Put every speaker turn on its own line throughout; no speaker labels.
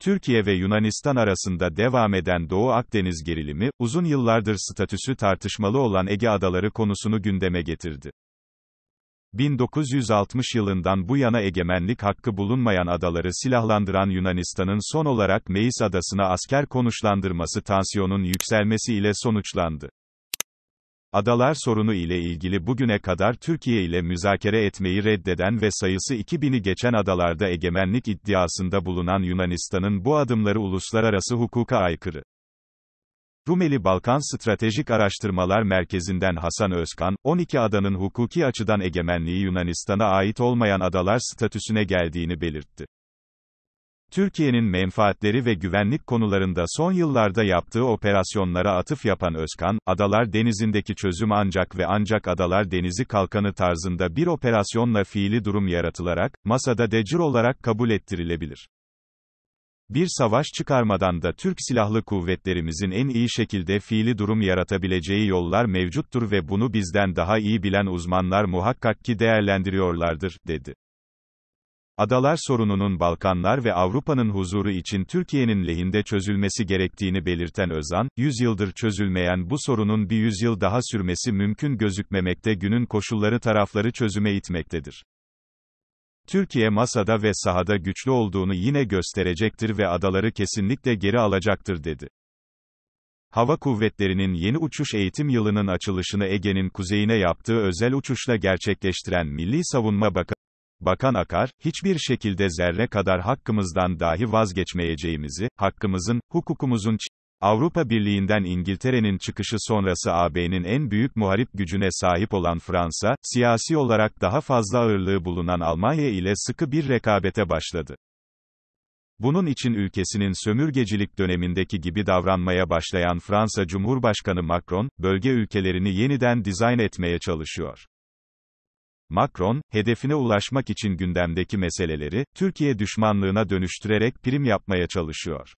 Türkiye ve Yunanistan arasında devam eden Doğu Akdeniz gerilimi, uzun yıllardır statüsü tartışmalı olan Ege Adaları konusunu gündeme getirdi. 1960 yılından bu yana egemenlik hakkı bulunmayan adaları silahlandıran Yunanistan'ın son olarak Meis Adası'na asker konuşlandırması tansiyonun yükselmesi ile sonuçlandı. Adalar sorunu ile ilgili bugüne kadar Türkiye ile müzakere etmeyi reddeden ve sayısı 2000'i geçen adalarda egemenlik iddiasında bulunan Yunanistan'ın bu adımları uluslararası hukuka aykırı. Rumeli Balkan Stratejik Araştırmalar Merkezi'nden Hasan Özkan, 12 adanın hukuki açıdan egemenliği Yunanistan'a ait olmayan adalar statüsüne geldiğini belirtti. Türkiye'nin menfaatleri ve güvenlik konularında son yıllarda yaptığı operasyonlara atıf yapan Özkan, Adalar Denizi'ndeki çözüm ancak ve ancak Adalar Denizi Kalkanı tarzında bir operasyonla fiili durum yaratılarak, masada de jure olarak kabul ettirilebilir. Bir savaş çıkarmadan da Türk Silahlı Kuvvetlerimizin en iyi şekilde fiili durum yaratabileceği yollar mevcuttur ve bunu bizden daha iyi bilen uzmanlar muhakkak ki değerlendiriyorlardır, dedi. Adalar sorununun Balkanlar ve Avrupa'nın huzuru için Türkiye'nin lehinde çözülmesi gerektiğini belirten Özan, 100 yıldır çözülmeyen bu sorunun bir 100 yıl daha sürmesi mümkün gözükmemekte, günün koşulları tarafları çözüme itmektedir. Türkiye masada ve sahada güçlü olduğunu yine gösterecektir ve adaları kesinlikle geri alacaktır, dedi. Hava Kuvvetleri'nin yeni uçuş eğitim yılının açılışını Ege'nin kuzeyine yaptığı özel uçuşla gerçekleştiren Milli Savunma Bakan Akar, hiçbir şekilde zerre kadar hakkımızdan dahi vazgeçmeyeceğimizi, hakkımızın, hukukumuzun, Avrupa Birliği'nden İngiltere'nin çıkışı sonrası AB'nin en büyük muharip gücüne sahip olan Fransa, siyasi olarak daha fazla ağırlığı bulunan Almanya ile sıkı bir rekabete başladı. Bunun için ülkesinin sömürgecilik dönemindeki gibi davranmaya başlayan Fransa Cumhurbaşkanı Macron, bölge ülkelerini yeniden dizayn etmeye çalışıyor. Macron, hedefine ulaşmak için gündemdeki meseleleri, Türkiye düşmanlığına dönüştürerek prim yapmaya çalışıyor.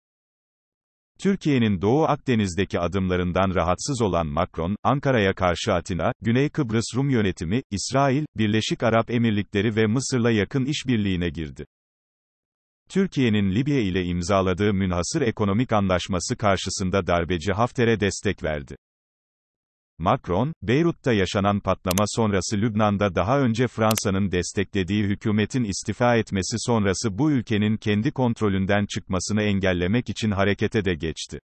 Türkiye'nin Doğu Akdeniz'deki adımlarından rahatsız olan Macron, Ankara'ya karşı Atina, Güney Kıbrıs Rum yönetimi, İsrail, Birleşik Arap Emirlikleri ve Mısır'la yakın işbirliğine girdi. Türkiye'nin Libya ile imzaladığı münhasır ekonomik anlaşması karşısında darbeci Hafter'e destek verdi. Macron, Beyrut'ta yaşanan patlama sonrası Lübnan'da daha önce Fransa'nın desteklediği hükümetin istifa etmesi sonrası bu ülkenin kendi kontrolünden çıkmasını engellemek için harekete de geçti.